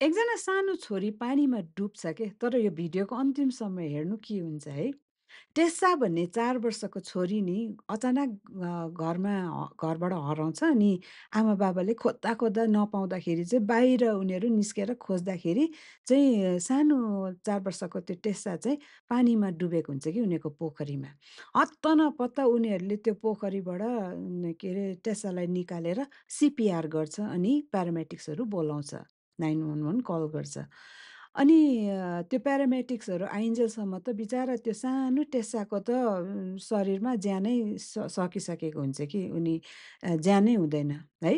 एकजना सानो छोरी पानीमा डुब्छ के, तर यो भिडियोको अन्तिम समय हेर्नु के हुन्छ है। टेस्सा भन्ने 4 वर्षको छोरी नि अचानक घरबाट हराउँछ अनि आमा-बाबाले खोज्दा-खोज्दा नपाउँदाखेरि चाहिँ बाहिर उनीहरू निस्केर खोज्दाखेरि चाहिँ सानो 4 वर्षको त्यो टेस्सा चाहिँ पानीमा डुबेको हुन्छ कि उनीहरूको पोखरीमा। हत्त न उनीहरूले त्यो पोखरीबाट के अरे टेस्सालाई निकालेर सिपिआर गर्छ अनि प्यारामेटिक्सहरू बोलाउँछ। 911 कल गर्छ। अनि त्यो प्यारामेटिक्सहरू आइन्जेलसम्म त बिचारा त्यो सानो टेस्साको त शरीरमा ज्यानै सकिसकेको हुन्छ कि उनी ज्यानै हुँदैन, है?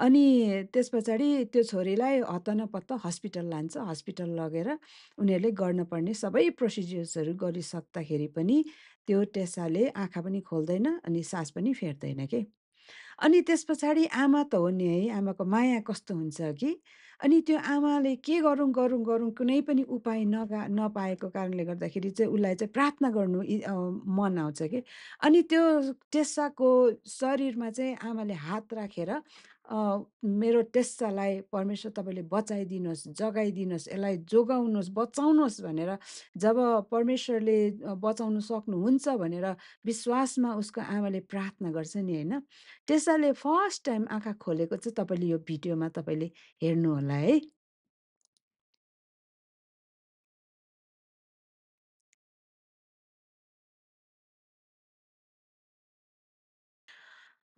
अनि त्यस पछाडि त्यो छोरीलाई हत्तनपत्त हस्पिटल लान्छ। हस्पिटल लगेर उनीहरूले गर्नुपर्ने सबै प्रोसिजर्सहरू गरिसक्दाखेरि पनि त्यो टेस्साले आँखा पनि खोल्दैन अनि सास पनि फेर्दैन के। अनि त्यस पछाडि आमा त हो नि है, आमाको माया कस्तो हुन्छ कि अनि त्यो आमाले के गरौँ, गरौँ, गरौँ कुनै पनि उपाय नपाएको कारणले गर्दाखेरि चाहिँ उसलाई चाहिँ प्रार्थना गर्नु मन आउँछ के। अनि त्यो टेस्साको शरीरमा चाहिँ आमाले हात राखेर मेरो टेस्सालाई परमेश्वर तपाईँले बचाइदिनुहोस्, जगाइदिनुहोस्, यसलाई जोगाउनुहोस्, बचाउनुहोस् भनेर जब परमेश्वरले बचाउनु सक्नुहुन्छ भनेर विश्वासमा उसको आमाले प्रार्थना गर्छ नि होइन। टेस्साले फर्स्ट टाइम आँखा खोलेको चाहिँ तपाईँले यो भिडियोमा तपाईँले हेर्नुहोला है।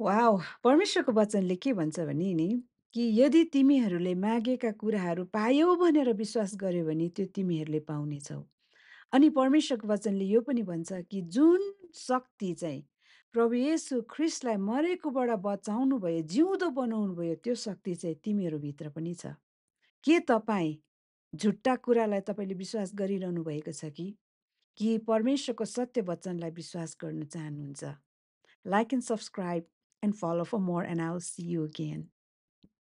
वाउ! परमेश्वरको वचनले के भन्छ भने नि, कि यदि तिमीहरूले मागेका कुराहरू पायौ भनेर विश्वास गर्यो भने त्यो तिमीहरूले पाउनेछौ। अनि परमेश्वरको वचनले यो पनि भन्छ कि जुन शक्ति चाहिँ प्रभु येशू ख्रीष्टलाई मरेकोबाट बचाउनु भयो, जिउँदो बनाउनु भयो, त्यो शक्ति चाहिँ तिमीहरूभित्र पनि छ। के तपाईँ झुट्टा कुरालाई तपाईँले विश्वास गरिरहनु भएको छ कि परमेश्वरको सत्य वचनलाई विश्वास गर्न चाहनुहुन्छ? Like and subscribe and follow for more and I will see you again.